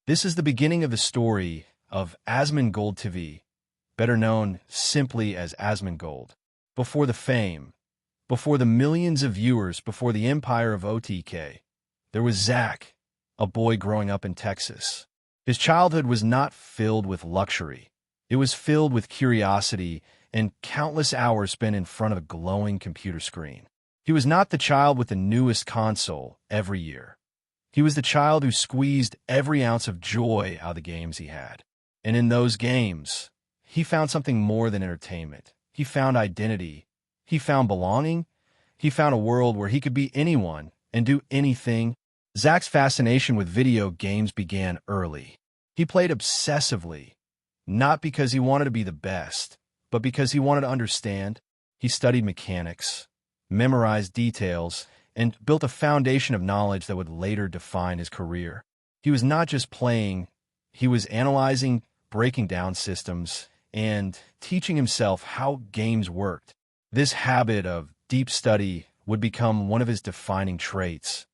This is the beginning of the story of Asmongoldtv, better known simply as Asmongold. Before the fame, before the millions of viewers, before the empire of OTK, there was Zach, a boy growing up in Texas. His childhood was not filled with luxury. It was filled with curiosity and countless hours spent in front of a glowing computer screen. He was not the child with the newest console every year. He was the child who squeezed every ounce of joy out of the games he had. And in those games, he found something more than entertainment. He found identity. He found belonging. He found a world where he could be anyone and do anything. Zach's fascination with video games began early. He played obsessively, not because he wanted to be the best, but because he wanted to understand. He studied mechanics, memorized details, and built a foundation of knowledge that would later define his career. He was not just playing, he was analyzing, breaking down systems, and teaching himself how games worked. This habit of deep study would become one of his defining traits,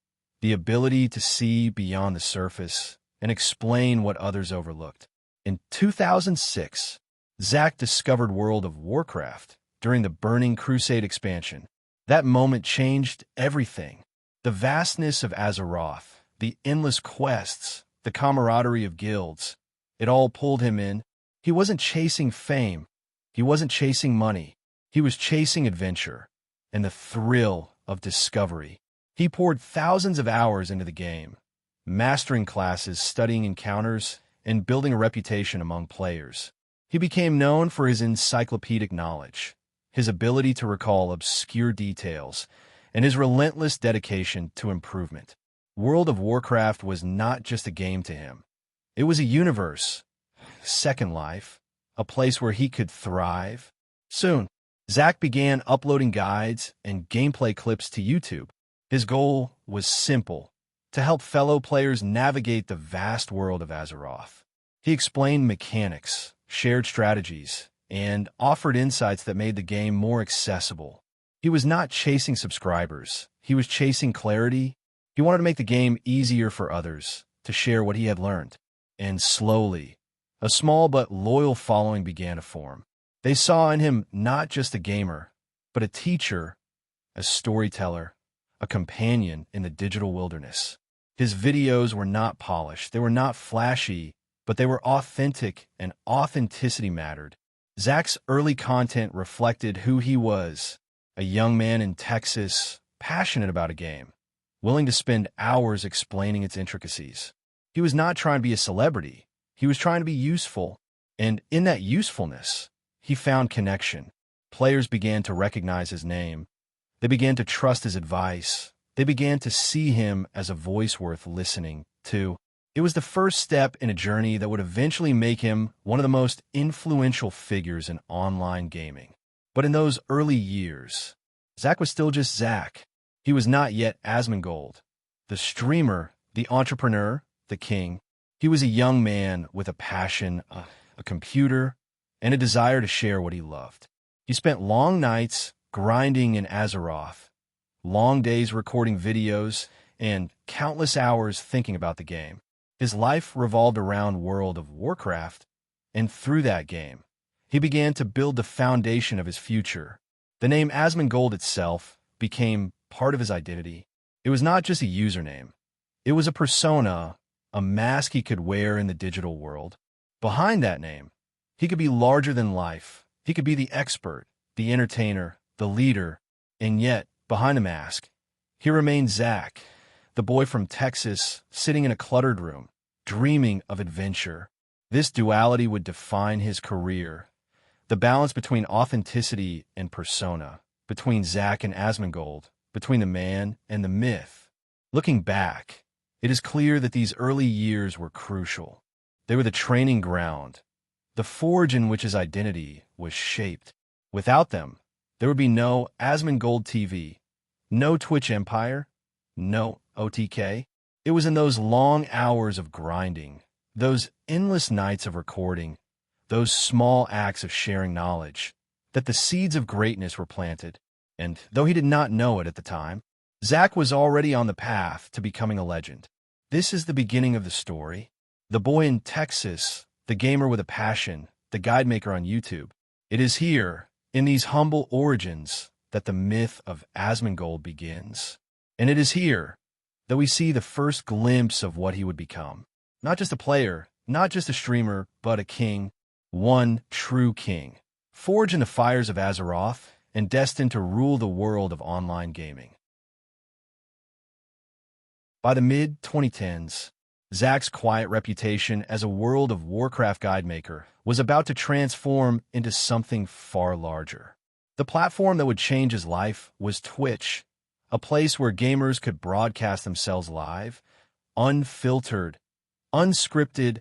the ability to see beyond the surface and explain what others overlooked. In 2006, Zach discovered World of Warcraft during the Burning Crusade expansion. That moment changed everything. The vastness of Azeroth, the endless quests, the camaraderie of guilds, it all pulled him in. He wasn't chasing fame. He wasn't chasing money. He was chasing adventure and the thrill of discovery. He poured thousands of hours into the game, mastering classes, studying encounters, and building a reputation among players. He became known for his encyclopedic knowledge, his ability to recall obscure details, and his relentless dedication to improvement. World of Warcraft was not just a game to him. It was a universe, Second Life, a place where he could thrive. Soon, Zach began uploading guides and gameplay clips to YouTube. His goal was simple: to help fellow players navigate the vast world of Azeroth. He explained mechanics, shared strategies, and offered insights that made the game more accessible. He was not chasing subscribers. He was chasing clarity. He wanted to make the game easier for others to share what he had learned. And slowly, a small but loyal following began to form. They saw in him not just a gamer, but a teacher, a storyteller, a companion in the digital wilderness. His videos were not polished. They were not flashy, but they were authentic, and authenticity mattered. Zach's early content reflected who he was, a young man in Texas, passionate about a game, willing to spend hours explaining its intricacies. He was not trying to be a celebrity. He was trying to be useful, and in that usefulness, he found connection. Players began to recognize his name. They began to trust his advice. They began to see him as a voice worth listening to. It was the first step in a journey that would eventually make him one of the most influential figures in online gaming. But in those early years, Zach was still just Zach. He was not yet Asmongold, the streamer, the entrepreneur, the king. He was a young man with a passion, a computer, and a desire to share what he loved. He spent long nights grinding in Azeroth, long days recording videos, and countless hours thinking about the game. His life revolved around World of Warcraft, and through that game, he began to build the foundation of his future. The name Asmongold itself became part of his identity. It was not just a username. It was a persona, a mask he could wear in the digital world. Behind that name, he could be larger than life. He could be the expert, the entertainer, the leader, and yet, behind the mask, he remained Zach, the boy from Texas, sitting in a cluttered room, dreaming of adventure. This duality would define his career. The balance between authenticity and persona, between Zach and Asmongold, between the man and the myth. Looking back, it is clear that these early years were crucial. They were the training ground, the forge in which his identity was shaped. Without them, there would be no Asmongoldtv, no Twitch empire, no OTK. It was in those long hours of grinding, those endless nights of recording, those small acts of sharing knowledge, that the seeds of greatness were planted. And though he did not know it at the time, Zach was already on the path to becoming a legend. This is the beginning of the story. The boy in Texas, the gamer with a passion, the guide maker on YouTube. It is here, in these humble origins, that the myth of Asmongold begins. And it is here that we see the first glimpse of what he would become. Not just a player, not just a streamer, but a king, one true king, forged in the fires of Azeroth and destined to rule the world of online gaming. By the mid-2010s, Zach's quiet reputation as a World of Warcraft guide maker was about to transform into something far larger. The platform that would change his life was Twitch, a place where gamers could broadcast themselves live, unfiltered, unscripted,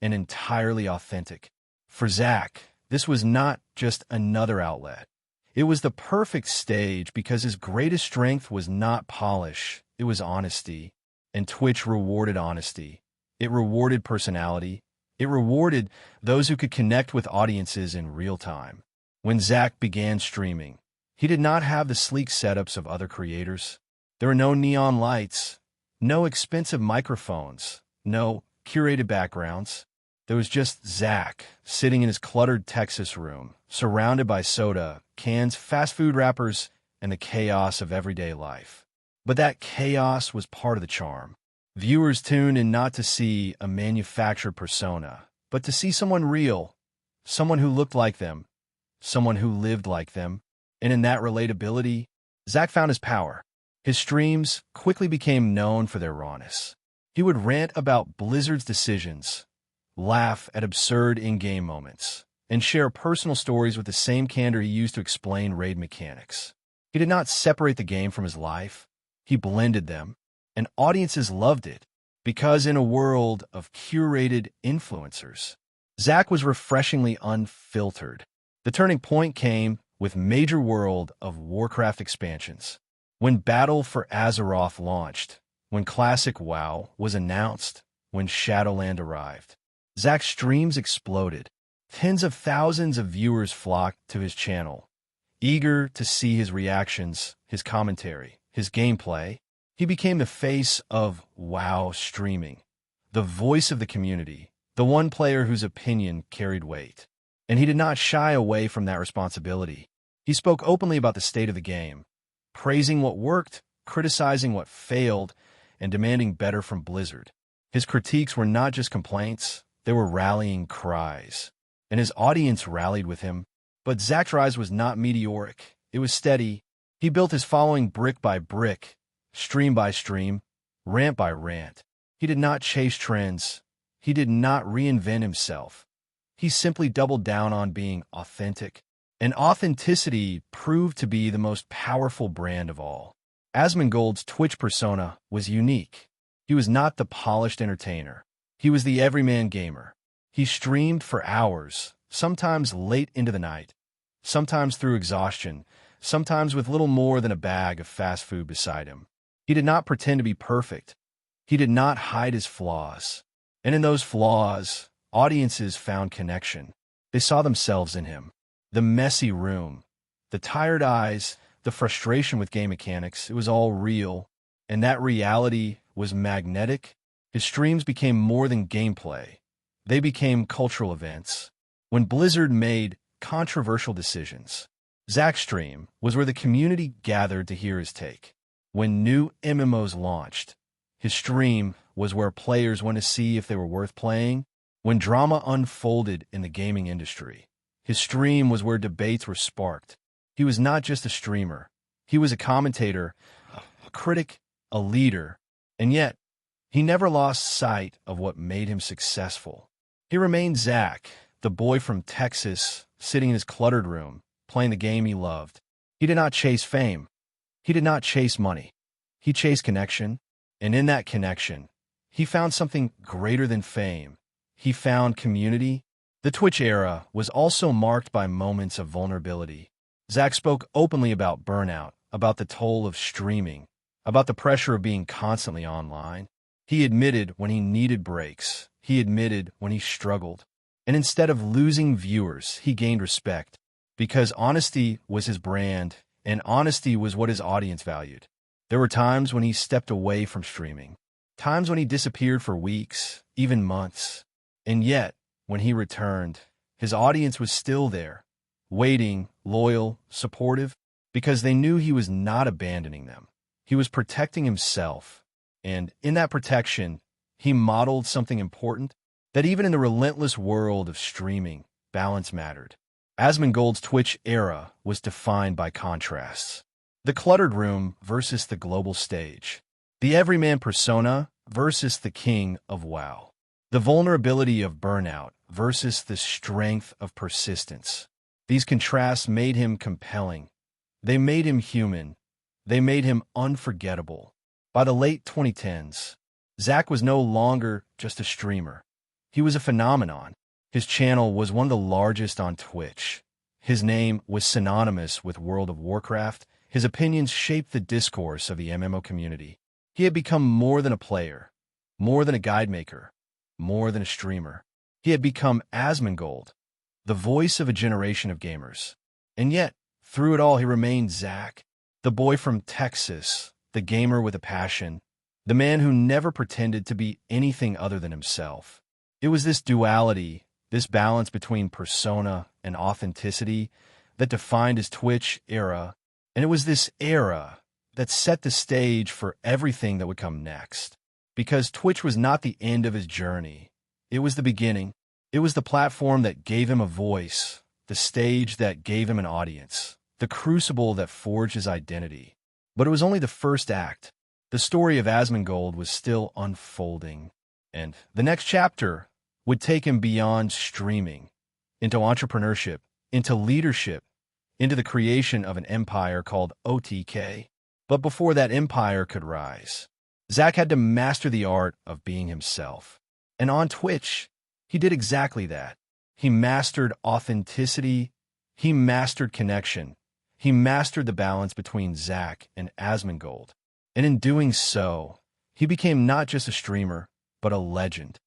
and entirely authentic. For Zach, this was not just another outlet. It was the perfect stage because his greatest strength was not polish, it was honesty. And Twitch rewarded honesty. It rewarded personality. It rewarded those who could connect with audiences in real time. When Zach began streaming, he did not have the sleek setups of other creators. There were no neon lights, no expensive microphones, no curated backgrounds. There was just Zach, sitting in his cluttered Texas room, surrounded by soda, cans, fast food wrappers, and the chaos of everyday life. But that chaos was part of the charm. Viewers tuned in not to see a manufactured persona, but to see someone real, someone who looked like them, someone who lived like them. And in that relatability, Zach found his power. His streams quickly became known for their rawness. He would rant about Blizzard's decisions, laugh at absurd in-game moments, and share personal stories with the same candor he used to explain raid mechanics. He did not separate the game from his life. He blended them, and audiences loved it, because in a world of curated influencers, Zach was refreshingly unfiltered. The turning point came with major World of Warcraft expansions. When Battle for Azeroth launched, when Classic WoW was announced, when Shadowland arrived, Zach's streams exploded. Tens of thousands of viewers flocked to his channel, eager to see his reactions, his commentary, his gameplay. He became the face of WoW streaming, the voice of the community, the one player whose opinion carried weight. And he did not shy away from that responsibility. He spoke openly about the state of the game, praising what worked, criticizing what failed, and demanding better from Blizzard. His critiques were not just complaints, they were rallying cries. And his audience rallied with him. But Zach's rise was not meteoric. It was steady. He built his following brick by brick, stream by stream, rant by rant. He did not chase trends. He did not reinvent himself. He simply doubled down on being authentic. And authenticity proved to be the most powerful brand of all. Asmongold's Twitch persona was unique. He was not the polished entertainer. He was the everyman gamer. He streamed for hours, sometimes late into the night, sometimes through exhaustion, sometimes with little more than a bag of fast food beside him. He did not pretend to be perfect. He did not hide his flaws. And in those flaws, audiences found connection. They saw themselves in him. The messy room, the tired eyes, the frustration with game mechanics, it was all real. And that reality was magnetic. His streams became more than gameplay. They became cultural events. When Blizzard made controversial decisions, Zach's stream was where the community gathered to hear his take. When new MMOs launched, his stream was where players went to see if they were worth playing. When drama unfolded in the gaming industry, his stream was where debates were sparked. He was not just a streamer. He was a commentator, a critic, a leader, and yet he never lost sight of what made him successful. He remained Zach, the boy from Texas, sitting in his cluttered room, playing the game he loved. He did not chase fame. He did not chase money. He chased connection, and in that connection, he found something greater than fame. He found community. The Twitch era was also marked by moments of vulnerability. Zach spoke openly about burnout, about the toll of streaming, about the pressure of being constantly online. He admitted when he needed breaks. He admitted when he struggled. And instead of losing viewers, he gained respect, because honesty was his brand, and honesty was what his audience valued. There were times when he stepped away from streaming, times when he disappeared for weeks, even months. And yet, when he returned, his audience was still there, waiting, loyal, supportive, because they knew he was not abandoning them. He was protecting himself. And in that protection, he modeled something important, that even in the relentless world of streaming, balance mattered. Asmongold's Twitch era was defined by contrasts. The cluttered room versus the global stage. The everyman persona versus the king of WoW. The vulnerability of burnout versus the strength of persistence. These contrasts made him compelling. They made him human. They made him unforgettable. By the late 2010s, Zach was no longer just a streamer. He was a phenomenon. His channel was one of the largest on Twitch. His name was synonymous with World of Warcraft. His opinions shaped the discourse of the MMO community. He had become more than a player, more than a guide maker, more than a streamer. He had become Asmongold, the voice of a generation of gamers. And yet, through it all, he remained Zach, the boy from Texas, the gamer with a passion, the man who never pretended to be anything other than himself. It was this duality, this balance between persona and authenticity, that defined his Twitch era, and it was this era that set the stage for everything that would come next. Because Twitch was not the end of his journey. It was the beginning. It was the platform that gave him a voice, the stage that gave him an audience, the crucible that forged his identity. But it was only the first act. The story of Asmongold was still unfolding, and the next chapter would take him beyond streaming, into entrepreneurship, into leadership, into the creation of an empire called OTK. But before that empire could rise, Zach had to master the art of being himself. And on Twitch, he did exactly that. He mastered authenticity. He mastered connection. He mastered the balance between Zach and Asmongold. And in doing so, he became not just a streamer, but a legend.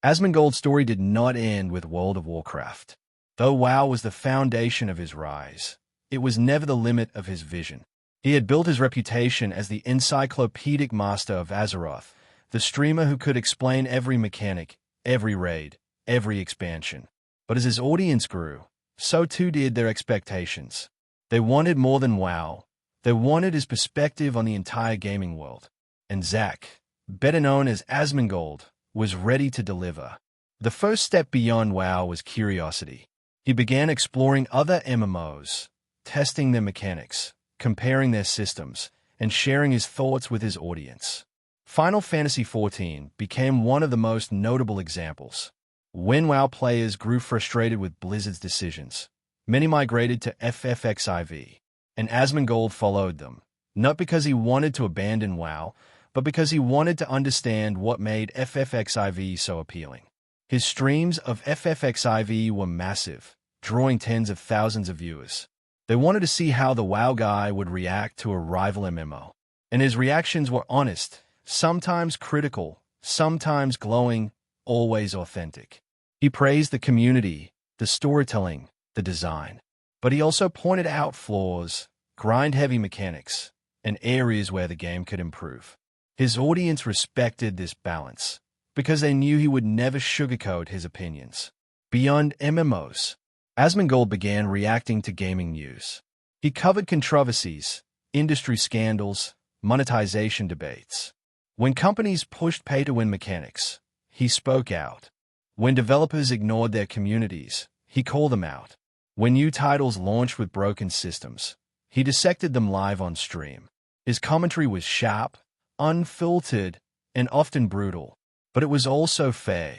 Asmongold's story did not end with World of Warcraft. Though WoW was the foundation of his rise, it was never the limit of his vision. He had built his reputation as the encyclopedic master of Azeroth, the streamer who could explain every mechanic, every raid, every expansion. But as his audience grew, so too did their expectations. They wanted more than WoW. They wanted his perspective on the entire gaming world. And Zach, better known as Asmongold, was ready to deliver. The first step beyond WoW was curiosity. He began exploring other MMOs, testing their mechanics, comparing their systems, and sharing his thoughts with his audience. Final Fantasy XIV became one of the most notable examples. When WoW players grew frustrated with Blizzard's decisions, many migrated to FFXIV, and Asmongold followed them, not because he wanted to abandon WoW, but because he wanted to understand what made FFXIV so appealing. His streams of FFXIV were massive, drawing tens of thousands of viewers. They wanted to see how the WoW guy would react to a rival MMO. And his reactions were honest, sometimes critical, sometimes glowing, always authentic. He praised the community, the storytelling, the design. But he also pointed out flaws, grind-heavy mechanics, and areas where the game could improve. His audience respected this balance, because they knew he would never sugarcoat his opinions. Beyond MMOs, Asmongold began reacting to gaming news. He covered controversies, industry scandals, monetization debates. When companies pushed pay-to-win mechanics, he spoke out. When developers ignored their communities, he called them out. When new titles launched with broken systems, he dissected them live on stream. His commentary was sharp, unfiltered, and often brutal, but it was also fair.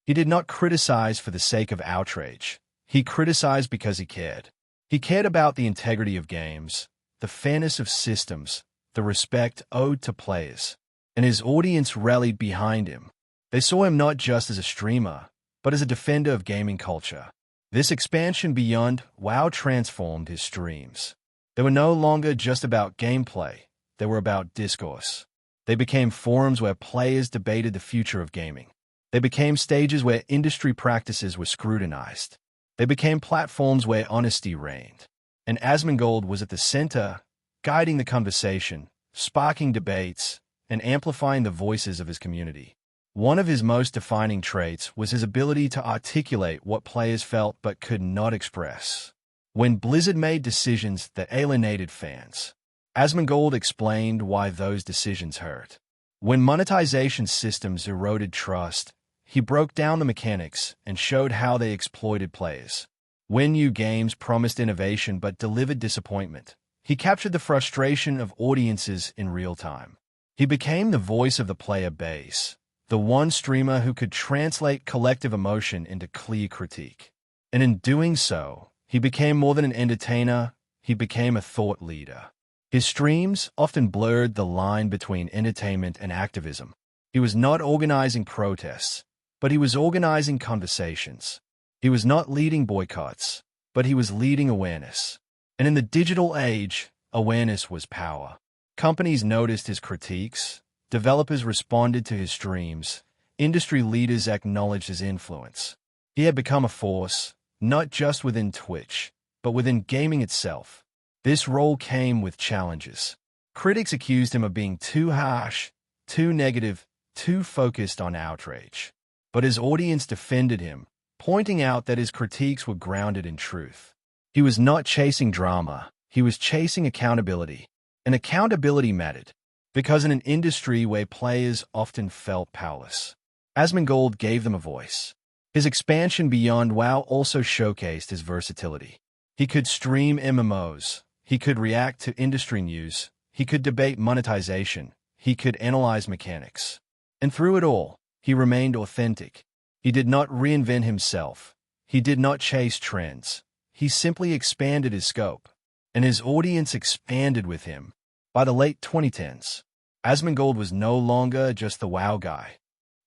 He did not criticize for the sake of outrage. He criticized because he cared. He cared about the integrity of games, the fairness of systems, the respect owed to players. And his audience rallied behind him. They saw him not just as a streamer, but as a defender of gaming culture. This expansion beyond WoW transformed his streams. They were no longer just about gameplay. They were about discourse. They became forums where players debated the future of gaming. They became stages where industry practices were scrutinized. They became platforms where honesty reigned. And Asmongold was at the center, guiding the conversation, sparking debates, and amplifying the voices of his community. One of his most defining traits was his ability to articulate what players felt but could not express. When Blizzard made decisions that alienated fans, Asmongold explained why those decisions hurt. When monetization systems eroded trust, he broke down the mechanics and showed how they exploited players. When new games promised innovation but delivered disappointment, he captured the frustration of audiences in real time. He became the voice of the player base, the one streamer who could translate collective emotion into clear critique. And in doing so, he became more than an entertainer, he became a thought leader. His streams often blurred the line between entertainment and activism. He was not organizing protests, but he was organizing conversations. He was not leading boycotts, but he was leading awareness. And in the digital age, awareness was power. Companies noticed his critiques, developers responded to his streams, industry leaders acknowledged his influence. He had become a force, not just within Twitch, but within gaming itself. This role came with challenges. Critics accused him of being too harsh, too negative, too focused on outrage. But his audience defended him, pointing out that his critiques were grounded in truth. He was not chasing drama, he was chasing accountability. And accountability mattered, because in an industry where players often felt powerless, Asmongold gave them a voice. His expansion beyond WoW also showcased his versatility. He could stream MMOs, he could react to industry news, he could debate monetization, he could analyze mechanics. And through it all, he remained authentic. He did not reinvent himself. He did not chase trends. He simply expanded his scope. And his audience expanded with him. By the late 2010s, Asmongold was no longer just the WoW guy.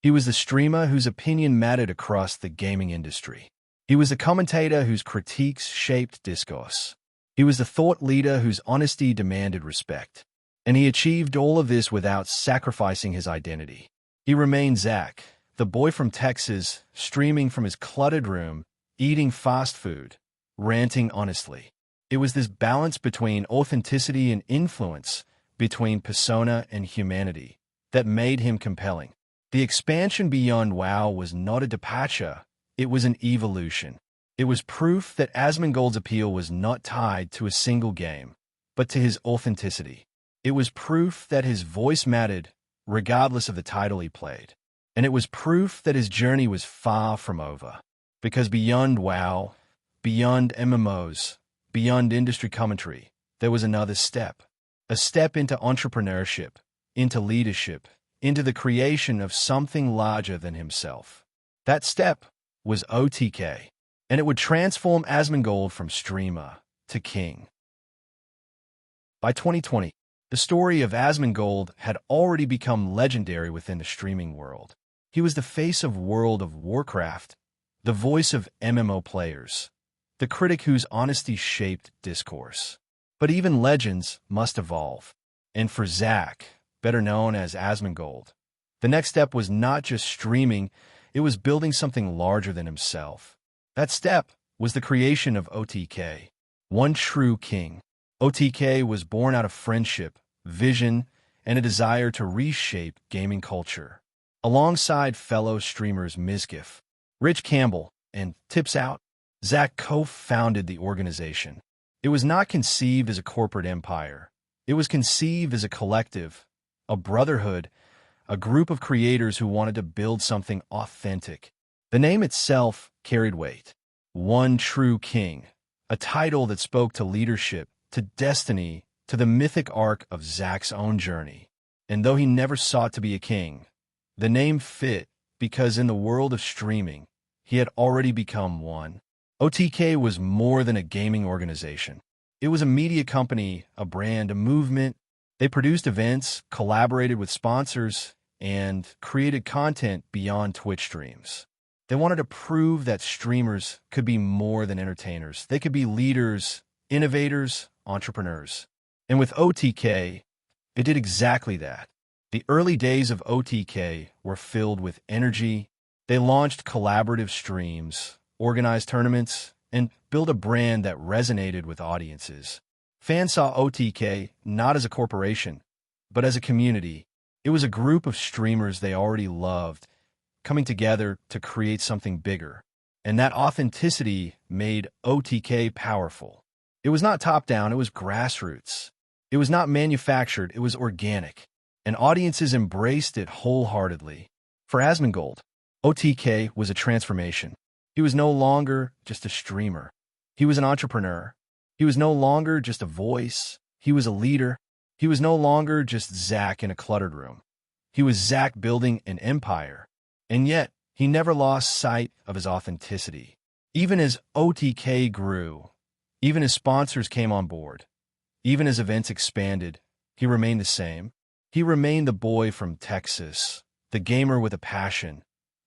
He was the streamer whose opinion mattered across the gaming industry. He was the commentator whose critiques shaped discourse. He was the thought leader whose honesty demanded respect. And he achieved all of this without sacrificing his identity. He remained Zach, the boy from Texas, streaming from his cluttered room, eating fast food, ranting honestly. It was this balance between authenticity and influence, between persona and humanity, that made him compelling. The expansion beyond WoW was not a departure, it was an evolution. It was proof that Asmongold's appeal was not tied to a single game, but to his authenticity. It was proof that his voice mattered, regardless of the title he played. And it was proof that his journey was far from over. Because beyond WoW, beyond MMOs, beyond industry commentary, there was another step. A step into entrepreneurship, into leadership, into the creation of something larger than himself. That step was OTK, and it would transform Asmongold from streamer to king. By 2020, the story of Asmongold had already become legendary within the streaming world. He was the face of World of Warcraft, the voice of MMO players, the critic whose honesty shaped discourse. But even legends must evolve. And for Zach, better known as Asmongold, the next step was not just streaming, it was building something larger than himself. That step was the creation of OTK, One True King. OTK was born out of friendship, vision, and a desire to reshape gaming culture. Alongside fellow streamers Mizgif, Rich Campbell, and Tips Out, Zach co-founded the organization. It was not conceived as a corporate empire. It was conceived as a collective, a brotherhood, a group of creators who wanted to build something authentic. The name itself carried weight. One True King, a title that spoke to leadership, to destiny, to the mythic arc of Zach's own journey. And though he never sought to be a king, the name fit because in the world of streaming, he had already become one. OTK was more than a gaming organization. It was a media company, a brand, a movement. They produced events, collaborated with sponsors, and created content beyond Twitch streams. They wanted to prove that streamers could be more than entertainers. They could be leaders, innovators, entrepreneurs. And with OTK, it did exactly that. The early days of OTK were filled with energy. They launched collaborative streams, organized tournaments, and built a brand that resonated with audiences. Fans saw OTK not as a corporation, but as a community. It was a group of streamers they already loved, coming together to create something bigger. And that authenticity made OTK powerful. It was not top-down, it was grassroots. It was not manufactured, it was organic. And audiences embraced it wholeheartedly. For Asmongold, OTK was a transformation. He was no longer just a streamer. He was an entrepreneur. He was no longer just a voice. He was a leader. He was no longer just Zach in a cluttered room. He was Zach building an empire. And yet, he never lost sight of his authenticity. Even as OTK grew, even as sponsors came on board, even as events expanded, he remained the same. He remained the boy from Texas, the gamer with a passion,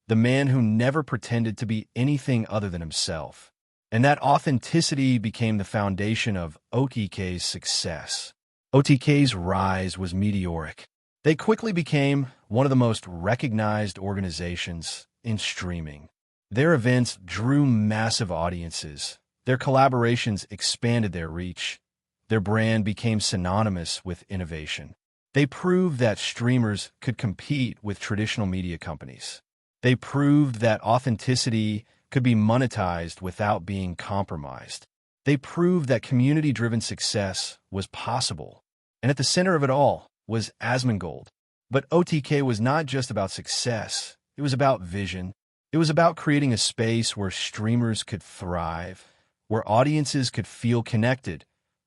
the man who never pretended to be anything other than himself. And that authenticity became the foundation of OTK's success. OTK's rise was meteoric. They quickly became one of the most recognized organizations in streaming. Their events drew massive audiences. Their collaborations expanded their reach. Their brand became synonymous with innovation. They proved that streamers could compete with traditional media companies. They proved that authenticity could be monetized without being compromised. They proved that community-driven success was possible. And at the center of it all was Asmongold. But OTK was not just about success. It was about vision. It was about creating a space where streamers could thrive, where audiences could feel connected,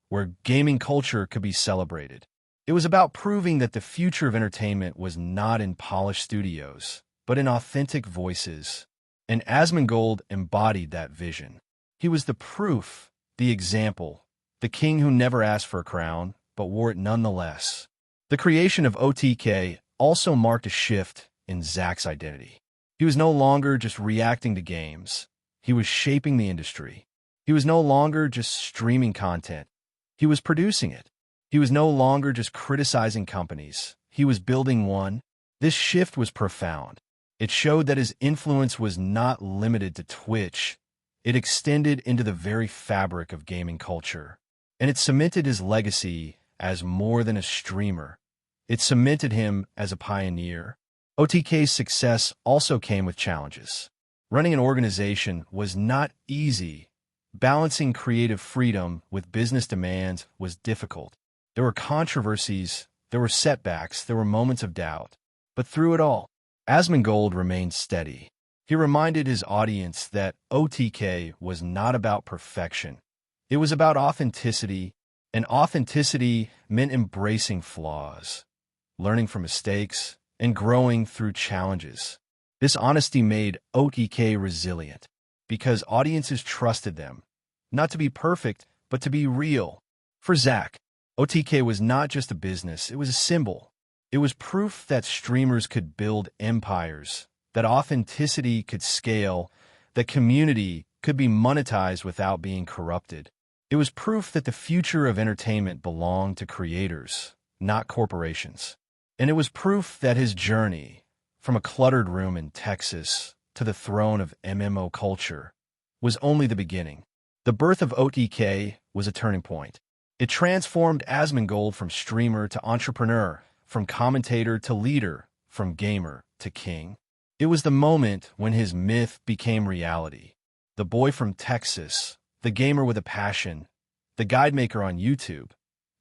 where gaming culture could be celebrated. It was about proving that the future of entertainment was not in polished studios, but in authentic voices. And Asmongold embodied that vision. He was the proof, the example, the king who never asked for a crown, but wore it nonetheless. The creation of OTK also marked a shift in Zach's identity. He was no longer just reacting to games. He was shaping the industry. He was no longer just streaming content. He was producing it. He was no longer just criticizing companies. He was building one. This shift was profound. It showed that his influence was not limited to Twitch. It extended into the very fabric of gaming culture. And it cemented his legacy as more than a streamer. It cemented him as a pioneer. OTK's success also came with challenges. Running an organization was not easy. Balancing creative freedom with business demands was difficult. There were controversies, there were setbacks, there were moments of doubt. But through it all, Asmongold remained steady. He reminded his audience that OTK was not about perfection. It was about authenticity, and authenticity meant embracing flaws, learning from mistakes, and growing through challenges. This honesty made OTK resilient, because audiences trusted them, not to be perfect, but to be real. For Zach, OTK was not just a business, it was a symbol. It was proof that streamers could build empires, that authenticity could scale, that community could be monetized without being corrupted. It was proof that the future of entertainment belonged to creators, not corporations. And it was proof that his journey, from a cluttered room in Texas to the throne of MMO culture, was only the beginning. The birth of OTK was a turning point. It transformed Asmongold from streamer to entrepreneur, from commentator to leader, from gamer to king. It was the moment when his myth became reality. The boy from Texas, the gamer with a passion, the guide maker on YouTube,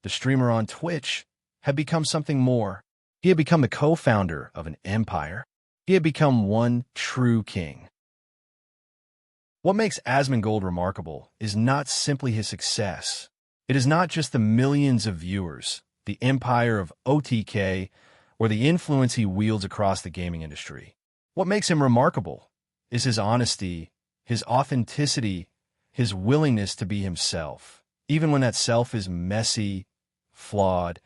the streamer on Twitch, had become something more. He had become the co-founder of an empire. He had become one true king. What makes Asmongold remarkable is not simply his success. It is not just the millions of viewers, the empire of OTK, or the influence he wields across the gaming industry. What makes him remarkable is his honesty, his authenticity, his willingness to be himself, even when that self is messy, flawed,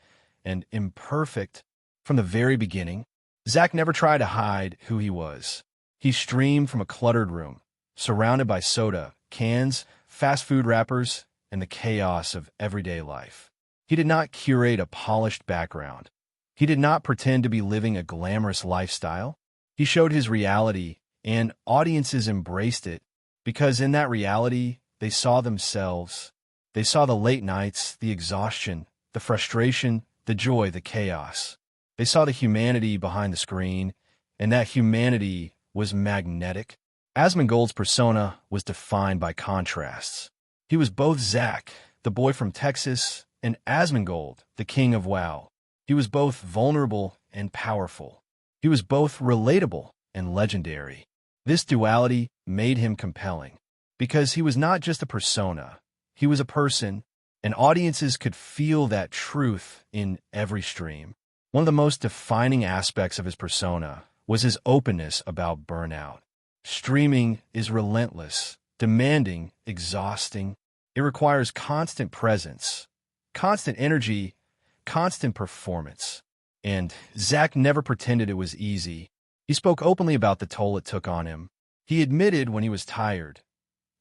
and imperfect. From the very beginning, Zach never tried to hide who he was. He streamed from a cluttered room, surrounded by soda, cans, fast food wrappers, and the chaos of everyday life. He did not curate a polished background. He did not pretend to be living a glamorous lifestyle. He showed his reality, and audiences embraced it, because in that reality, they saw themselves. They saw the late nights, the exhaustion, the frustration, the joy, the chaos. They saw the humanity behind the screen, and that humanity was magnetic. Asmongold's persona was defined by contrasts. He was both Zack, the boy from Texas, and Asmongold, the king of WoW. He was both vulnerable and powerful. He was both relatable and legendary. This duality made him compelling, because he was not just a persona, he was a person, and audiences could feel that truth in every stream. One of the most defining aspects of his persona was his openness about burnout. Streaming is relentless, demanding, exhausting. It requires constant presence, constant energy, constant performance. And Zack never pretended it was easy. He spoke openly about the toll it took on him. He admitted when he was tired,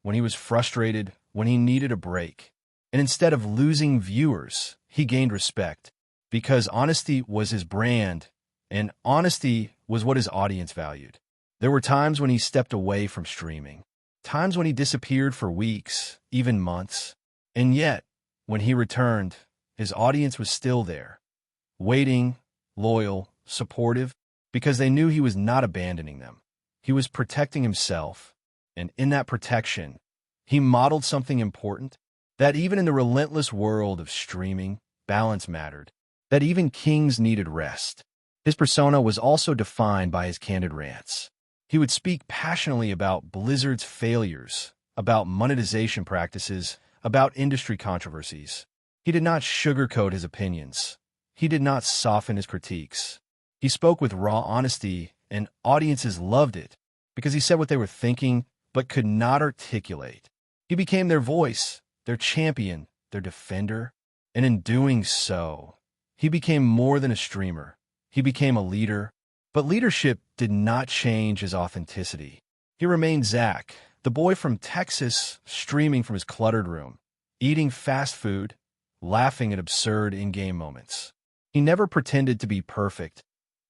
when he was frustrated, when he needed a break. And instead of losing viewers, he gained respect, because honesty was his brand, and honesty was what his audience valued. There were times when he stepped away from streaming, times when he disappeared for weeks, even months. And yet, when he returned, his audience was still there, waiting, loyal, supportive, because they knew he was not abandoning them. He was protecting himself, and in that protection, he modeled something important, that even in the relentless world of streaming, balance mattered, that even kings needed rest. His persona was also defined by his candid rants. He would speak passionately about Blizzard's failures, about monetization practices, about industry controversies. He did not sugarcoat his opinions. He did not soften his critiques. He spoke with raw honesty, and audiences loved it, because he said what they were thinking but could not articulate. He became their voice, their champion, their defender, and in doing so, he became more than a streamer. He became a leader, but leadership did not change his authenticity. He remained Zack, the boy from Texas, streaming from his cluttered room, eating fast food, laughing at absurd in-game moments. He never pretended to be perfect.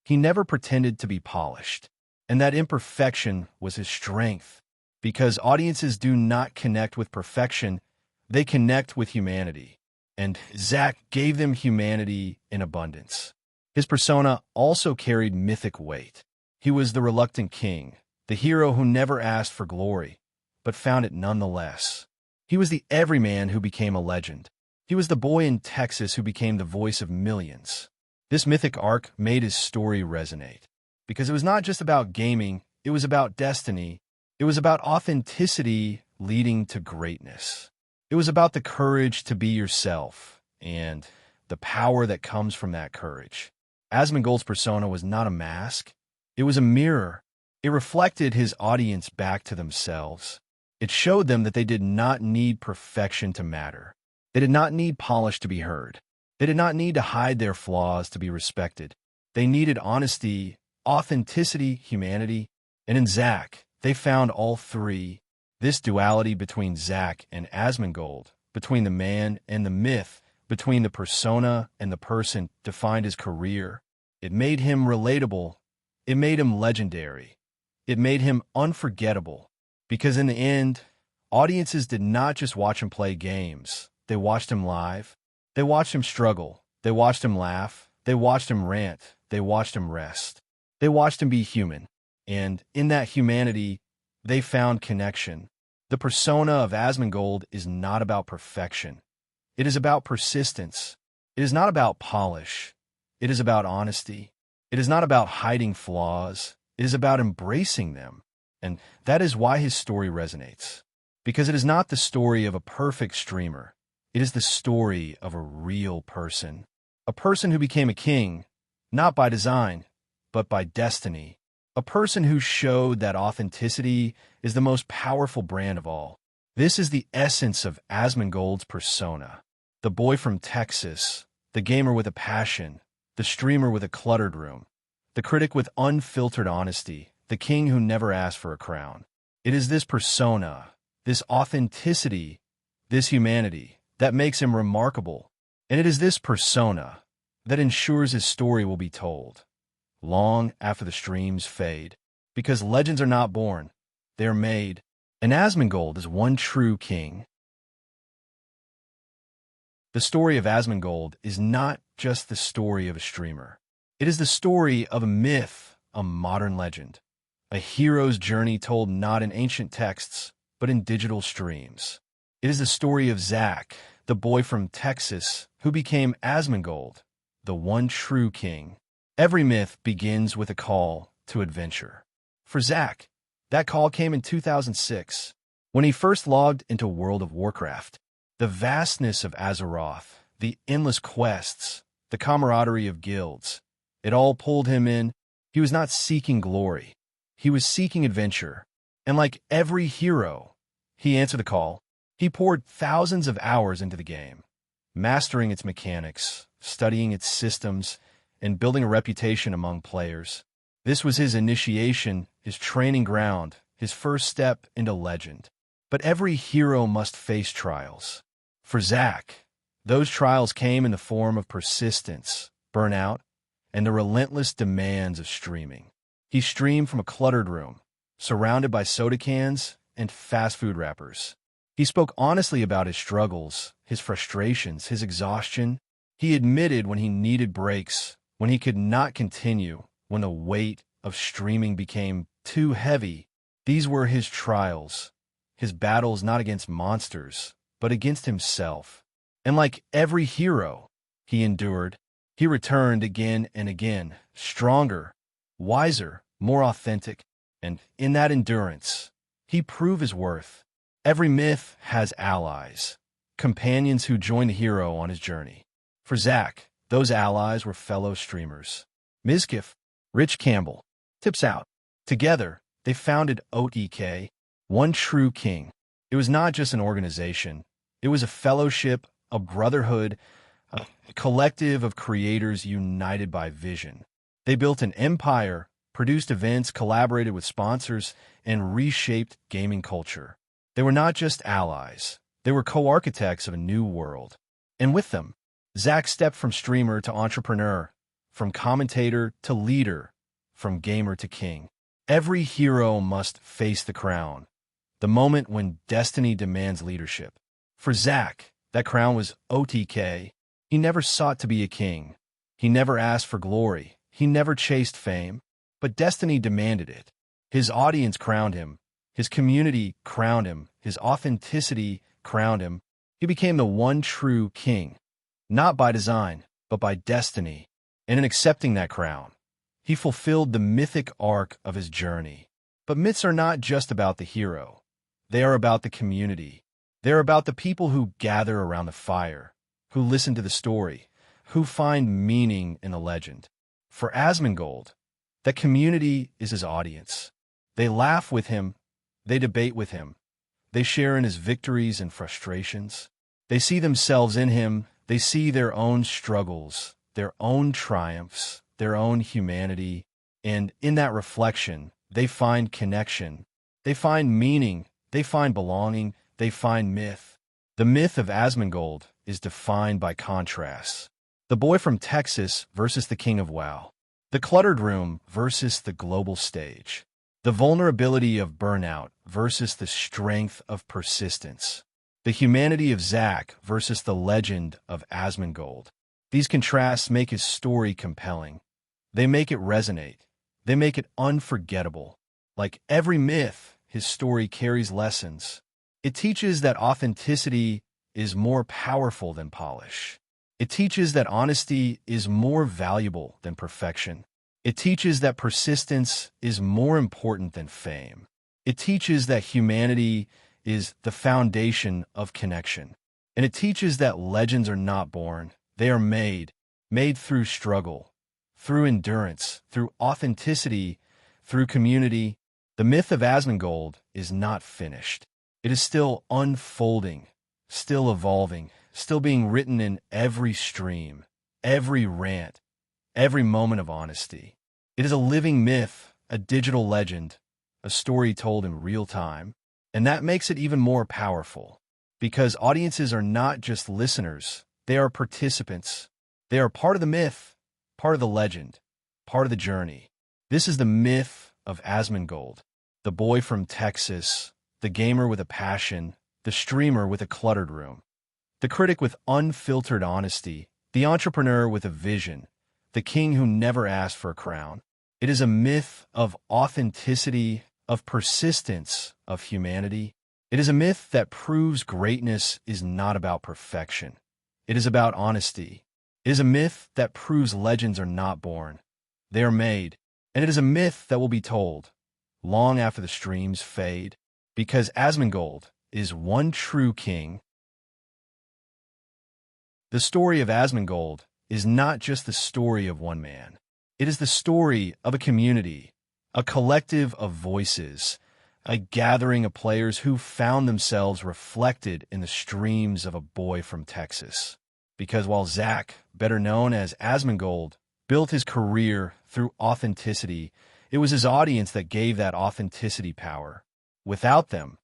He never pretended to be polished. And that imperfection was his strength, because audiences do not connect with perfection, they connect with humanity. And Zack gave them humanity in abundance. His persona also carried mythic weight. He was the reluctant king, the hero who never asked for glory, but found it nonetheless. He was the everyman who became a legend. He was the boy in Texas who became the voice of millions. This mythic arc made his story resonate, because it was not just about gaming, it was about destiny. It was about authenticity leading to greatness. It was about the courage to be yourself, and the power that comes from that courage. Asmongold's persona was not a mask. It was a mirror. It reflected his audience back to themselves. It showed them that they did not need perfection to matter. They did not need polish to be heard. They did not need to hide their flaws to be respected. They needed honesty, authenticity, humanity, and in Zack, they found all three. This duality between Zack and Asmongold, between the man and the myth, between the persona and the person, defined his career. It made him relatable. It made him legendary. It made him unforgettable. Because in the end, audiences did not just watch him play games. They watched him live. They watched him struggle. They watched him laugh. They watched him rant. They watched him rest. They watched him be human. And in that humanity, they found connection. The persona of Asmongold is not about perfection. It is about persistence. It is not about polish. It is about honesty. It is not about hiding flaws. It is about embracing them. And that is why his story resonates. Because it is not the story of a perfect streamer. It is the story of a real person. A person who became a king, not by design, but by destiny. A person who showed that authenticity is the most powerful brand of all. This is the essence of Asmongold's persona. The boy from Texas, the gamer with a passion, the streamer with a cluttered room, the critic with unfiltered honesty, the king who never asked for a crown. It is this persona, this authenticity, this humanity that makes him remarkable. And it is this persona that ensures his story will be told long after the streams fade. Because legends are not born, they are made. And Asmongold is one true king. The story of Asmongold is not just the story of a streamer. It is the story of a myth, a modern legend, a hero's journey told not in ancient texts, but in digital streams. It is the story of Zack, the boy from Texas who became Asmongold, the one true king. Every myth begins with a call to adventure. For Zack, that call came in 2006, when he first logged into World of Warcraft. The vastness of Azeroth, the endless quests, the camaraderie of guilds, it all pulled him in. He was not seeking glory. He was seeking adventure. And like every hero, he answered the call. He poured thousands of hours into the game, mastering its mechanics, studying its systems, and building a reputation among players. This was his initiation, his training ground, his first step into legend. But every hero must face trials. For Zack, those trials came in the form of persistence, burnout, and the relentless demands of streaming. He streamed from a cluttered room, surrounded by soda cans and fast food wrappers. He spoke honestly about his struggles, his frustrations, his exhaustion. He admitted when he needed breaks, when he could not continue, when the weight of streaming became too heavy. These were his trials, his battles not against monsters, but against himself. And like every hero, he endured. He returned again and again, stronger, wiser, more authentic, and in that endurance, he proved his worth. Every myth has allies, companions who join the hero on his journey. For Zack, those allies were fellow streamers. Mizkif, Rich Campbell, Tips Out. Together, they founded OTK, One True King. It was not just an organization. It was a fellowship, a brotherhood, a collective of creators united by vision. They built an empire, produced events, collaborated with sponsors, and reshaped gaming culture. They were not just allies. They were co-architects of a new world. And with them, Zack stepped from streamer to entrepreneur, from commentator to leader, from gamer to king. Every hero must face the crown, the moment when destiny demands leadership. For Zack, that crown was OTK. He never sought to be a king. He never asked for glory. He never chased fame, but destiny demanded it. His audience crowned him. His community crowned him. His authenticity crowned him. He became the one true king, not by design, but by destiny. And in accepting that crown, he fulfilled the mythic arc of his journey. But myths are not just about the hero. They are about the community. They are about the people who gather around the fire, who listen to the story, who find meaning in the legend. For Asmongold, that community is his audience. They laugh with him. They debate with him. They share in his victories and frustrations. They see themselves in him. They see their own struggles, their own triumphs, their own humanity. And in that reflection, they find connection. They find meaning. They find belonging. They find myth. The myth of Asmongold is defined by contrasts. The boy from Texas versus the king of WoW. The cluttered room versus the global stage. The vulnerability of burnout versus the strength of persistence. The humanity of Zack versus the legend of Asmongold. These contrasts make his story compelling. They make it resonate. They make it unforgettable. Like every myth, his story carries lessons. It teaches that authenticity is more powerful than polish. It teaches that honesty is more valuable than perfection. It teaches that persistence is more important than fame. It teaches that humanity is the foundation of connection. And it teaches that legends are not born. They are made through struggle, through endurance, through authenticity, through community. The myth of Asmongold is not finished. It is still unfolding, still evolving, still being written in every stream, every rant, every moment of honesty. It is a living myth, a digital legend, a story told in real time. And that makes it even more powerful, because audiences are not just listeners, they are participants. They are part of the myth, part of the legend, part of the journey. This is the myth of Asmongold, the boy from Texas, the gamer with a passion, the streamer with a cluttered room, the critic with unfiltered honesty, the entrepreneur with a vision, the king who never asked for a crown. It is a myth of authenticity, of persistence, of humanity. It is a myth that proves greatness is not about perfection. It is about honesty. It is a myth that proves legends are not born. They are made. And it is a myth that will be told long after the streams fade, because Asmongold is one true king. The story of Asmongold is not just the story of one man. It is the story of a community, a collective of voices, a gathering of players who found themselves reflected in the streams of a boy from Texas. Because while Zach, better known as Asmongold, built his career through authenticity, it was his audience that gave that authenticity power. Without them,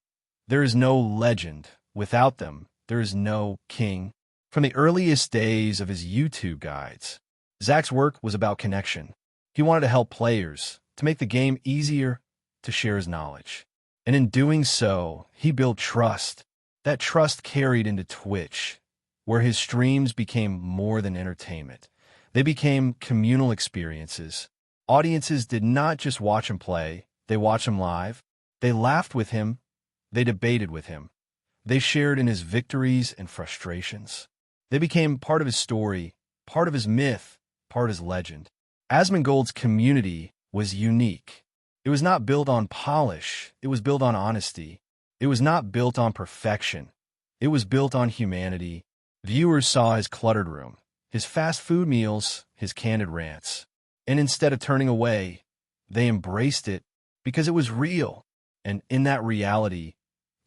there is no legend. Without them, there is no king. From the earliest days of his YouTube guides, Zach's work was about connection. He wanted to help players, to make the game easier, to share his knowledge. And in doing so, he built trust. That trust carried into Twitch, where his streams became more than entertainment. They became communal experiences. Audiences did not just watch him play, they watched him live. They laughed with him. They debated with him. They shared in his victories and frustrations. They became part of his story, part of his myth, part of his legend. Asmongold's community was unique. It was not built on polish. It was built on honesty. It was not built on perfection. It was built on humanity. Viewers saw his cluttered room, his fast food meals, his candid rants. And instead of turning away, they embraced it because it was real. And in that reality,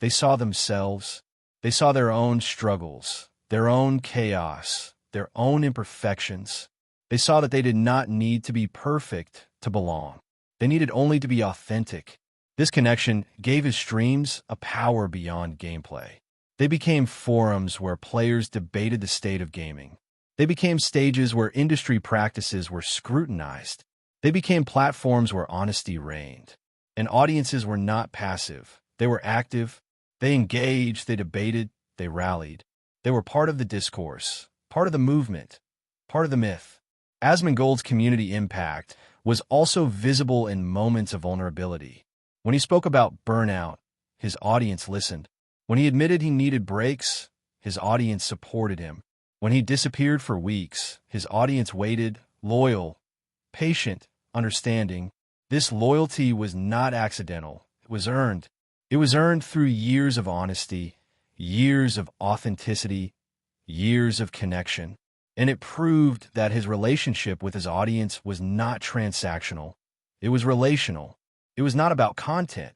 they saw themselves. They saw their own struggles, their own chaos, their own imperfections. They saw that they did not need to be perfect to belong. They needed only to be authentic. This connection gave his streams a power beyond gameplay. They became forums where players debated the state of gaming. They became stages where industry practices were scrutinized. They became platforms where honesty reigned. And audiences were not passive. They were active. They engaged. They debated. They rallied. They were part of the discourse, part of the movement, part of the myth. Asmongold's community impact was also visible in moments of vulnerability. When he spoke about burnout, his audience listened. When he admitted he needed breaks, his audience supported him. When he disappeared for weeks, his audience waited, loyal, patient, understanding. This loyalty was not accidental. It was earned. It was earned through years of honesty, years of authenticity, years of connection. And it proved that his relationship with his audience was not transactional. It was relational. It was not about content.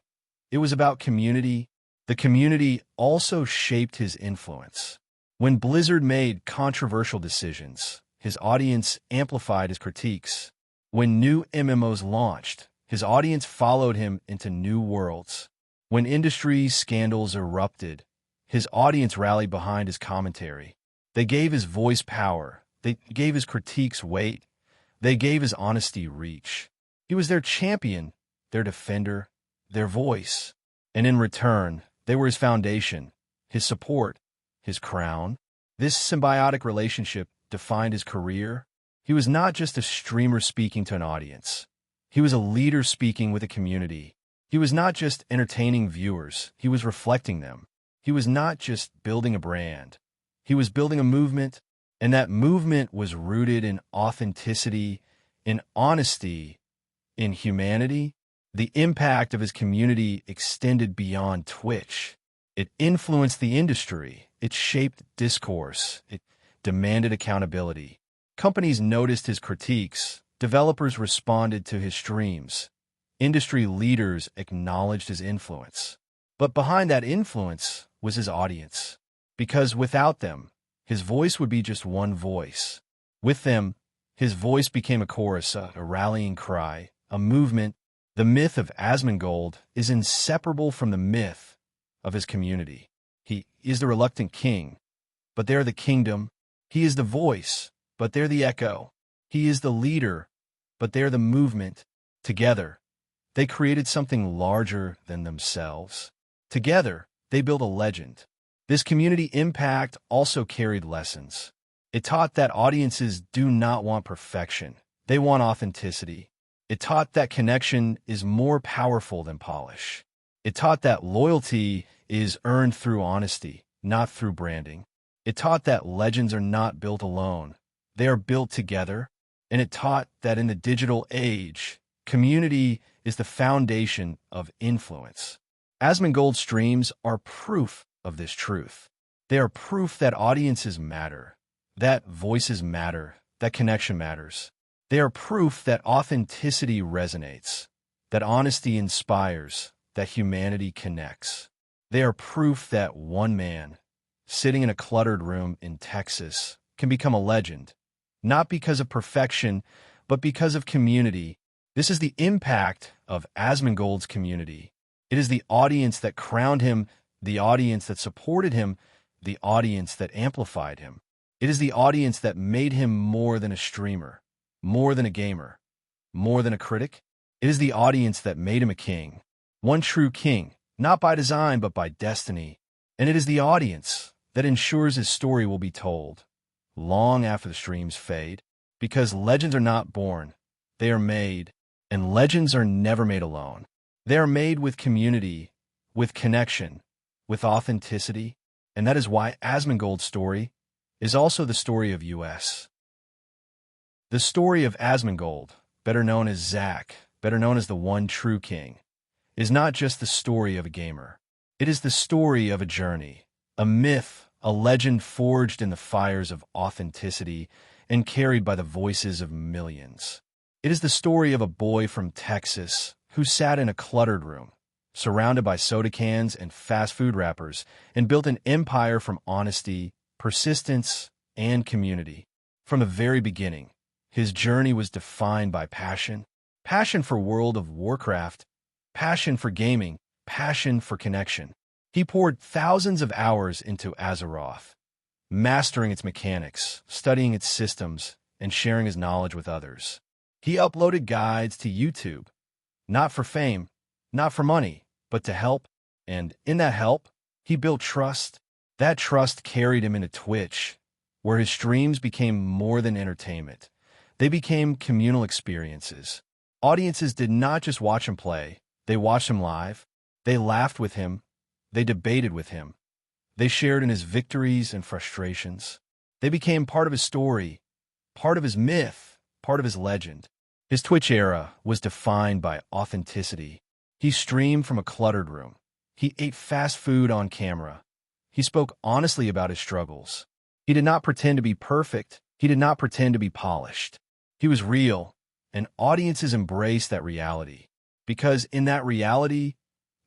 It was about community. The community also shaped his influence. When Blizzard made controversial decisions, his audience amplified his critiques. When new MMOs launched, his audience followed him into new worlds. When industry scandals erupted, his audience rallied behind his commentary. They gave his voice power. They gave his critiques weight. They gave his honesty reach. He was their champion, their defender, their voice. And in return, they were his foundation, his support, his crown. This symbiotic relationship defined his career. He was not just a streamer speaking to an audience. He was a leader speaking with a community. He was not just entertaining viewers. He was reflecting them. He was not just building a brand. He was building a movement, and that movement was rooted in authenticity, in honesty, in humanity. The impact of his community extended beyond Twitch. It influenced the industry. It shaped discourse. It demanded accountability. Companies noticed his critiques. Developers responded to his streams. Industry leaders acknowledged his influence. But behind that influence was his audience. Because without them, his voice would be just one voice. With them, his voice became a chorus, a rallying cry, a movement. The myth of Asmongold is inseparable from the myth of his community. He is the reluctant king, but they're the kingdom. He is the voice, but they're the echo. He is the leader, but they're the movement. Together, they created something larger than themselves. Together, they built a legend. This community impact also carried lessons. It taught that audiences do not want perfection. They want authenticity. It taught that connection is more powerful than polish. It taught that loyalty is earned through honesty, not through branding. It taught that legends are not built alone. They are built together. And it taught that in the digital age, community is the foundation of influence. Asmongold's streams are proof of this truth. They are proof that audiences matter, that voices matter, that connection matters. They are proof that authenticity resonates, that honesty inspires, that humanity connects. They are proof that one man, sitting in a cluttered room in Texas, can become a legend, not because of perfection, but because of community. This is the impact of Asmongold's community. It is the audience that crowned him, the audience that supported him, the audience that amplified him. It is the audience that made him more than a streamer, more than a gamer, more than a critic. It is the audience that made him a king, one true king, not by design but by destiny. And it is the audience that ensures his story will be told long after the streams fade, because legends are not born, they are made, and legends are never made alone. They are made with community, with connection, with authenticity, and that is why Asmongold's story is also the story of US. The story of Asmongold, better known as Zach, better known as the one true king, is not just the story of a gamer. It is the story of a journey, a myth, a legend forged in the fires of authenticity and carried by the voices of millions. It is the story of a boy from Texas who sat in a cluttered room, surrounded by soda cans and fast food wrappers, and built an empire from honesty, persistence, and community. From the very beginning, his journey was defined by passion, passion for World of Warcraft, passion for gaming, passion for connection. He poured thousands of hours into Azeroth, mastering its mechanics, studying its systems, and sharing his knowledge with others. He uploaded guides to YouTube, not for fame, not for money, but to help. And in that help, he built trust. That trust carried him into Twitch, where his streams became more than entertainment. They became communal experiences. Audiences did not just watch him play, they watched him live. They laughed with him. They debated with him. They shared in his victories and frustrations. They became part of his story, part of his myth, part of his legend. His Twitch era was defined by authenticity. He streamed from a cluttered room. He ate fast food on camera. He spoke honestly about his struggles. He did not pretend to be perfect. He did not pretend to be polished. He was real, and audiences embraced that reality. Because in that reality,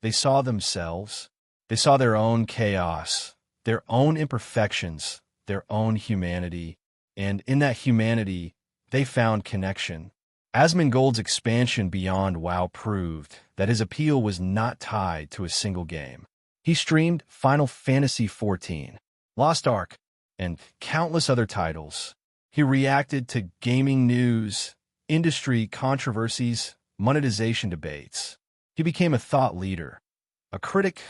they saw themselves. They saw their own chaos, their own imperfections, their own humanity, and in that humanity, they found connection. Asmongold's expansion beyond WoW proved that his appeal was not tied to a single game. He streamed Final Fantasy XIV, Lost Ark, and countless other titles. He reacted to gaming news, industry controversies, monetization debates. He became a thought leader, a critic,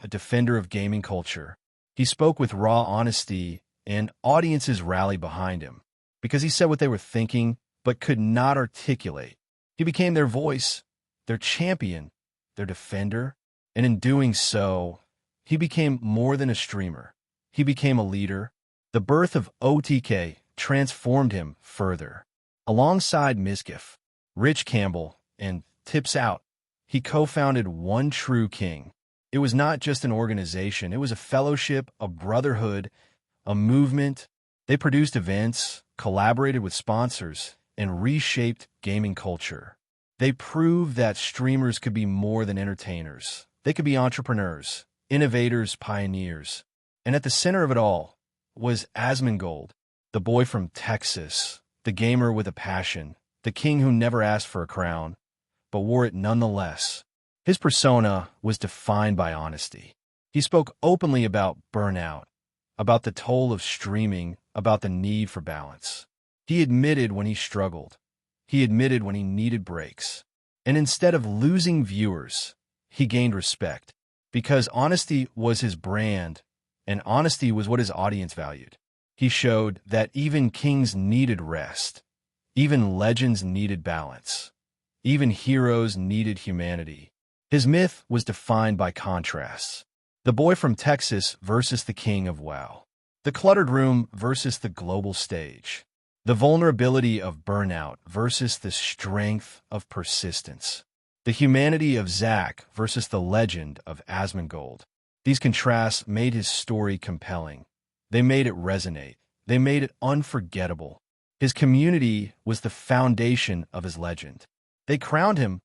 a defender of gaming culture. He spoke with raw honesty, and audiences rallied behind him because he said what they were thinking but could not articulate. He became their voice, their champion, their defender, and in doing so, he became more than a streamer. He became a leader. The birth of OTK transformed him further. Alongside Mizgif, Rich Campbell, and Tips Out, he co-founded One True King. It was not just an organization. It was a fellowship, a brotherhood, a movement. They produced events, collaborated with sponsors, and reshaped gaming culture. They proved that streamers could be more than entertainers. They could be entrepreneurs, innovators, pioneers. And at the center of it all was Asmongold, the boy from Texas, the gamer with a passion, the king who never asked for a crown, but wore it nonetheless. His persona was defined by honesty. He spoke openly about burnout, about the toll of streaming, about the need for balance. He admitted when he struggled. He admitted when he needed breaks. And instead of losing viewers, he gained respect, because honesty was his brand, and honesty was what his audience valued. He showed that even kings needed rest, even legends needed balance, even heroes needed humanity. His myth was defined by contrasts. The boy from Texas versus the king of WoW. The cluttered room versus the global stage. The vulnerability of burnout versus the strength of persistence. The humanity of Zack versus the legend of Asmongold. These contrasts made his story compelling. They made it resonate. They made it unforgettable. His community was the foundation of his legend. They crowned him.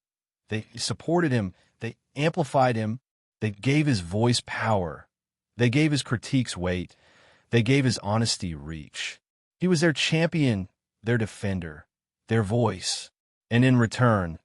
They supported him. They amplified him. They gave his voice power. They gave his critiques weight. They gave his honesty reach. He was their champion, their defender, their voice. And in return,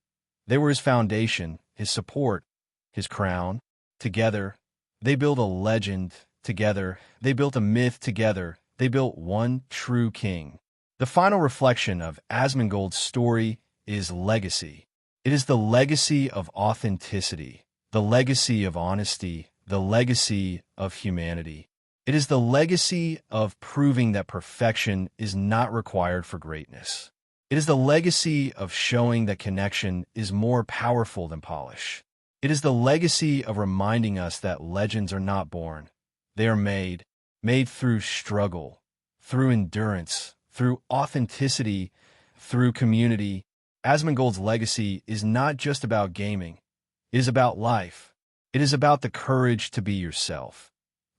they were his foundation, his support, his crown. Together, they built a legend. Together, they built a myth. Together, they built one true king. The final reflection of Asmongold's story is legacy. It is the legacy of authenticity, the legacy of honesty, the legacy of humanity. It is the legacy of proving that perfection is not required for greatness. It is the legacy of showing that connection is more powerful than polish. It is the legacy of reminding us that legends are not born. They are made through struggle, through endurance, through authenticity, through community. Asmongold's legacy is not just about gaming. It is about life. It is about the courage to be yourself,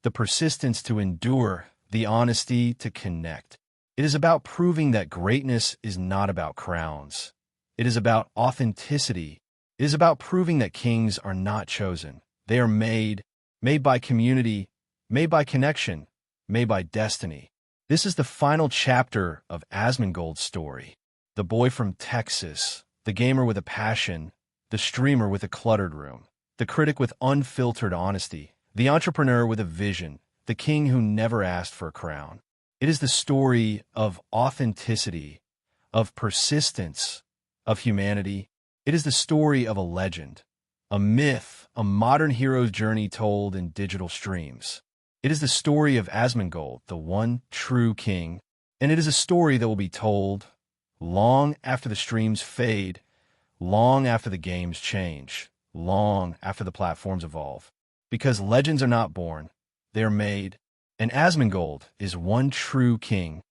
the persistence to endure, the honesty to connect. It is about proving that greatness is not about crowns. It is about authenticity. It is about proving that kings are not chosen. They are made by community, made by connection, made by destiny. This is the final chapter of Asmongold's story. The boy from Texas, the gamer with a passion, the streamer with a cluttered room, the critic with unfiltered honesty, the entrepreneur with a vision, the king who never asked for a crown. It is the story of authenticity, of persistence, of humanity. It is the story of a legend, a myth, a modern hero's journey told in digital streams. It is the story of Asmongold, the one true king, and it is a story that will be told long after the streams fade, long after the games change, long after the platforms evolve. Because legends are not born, they are made, and Asmongold is one true king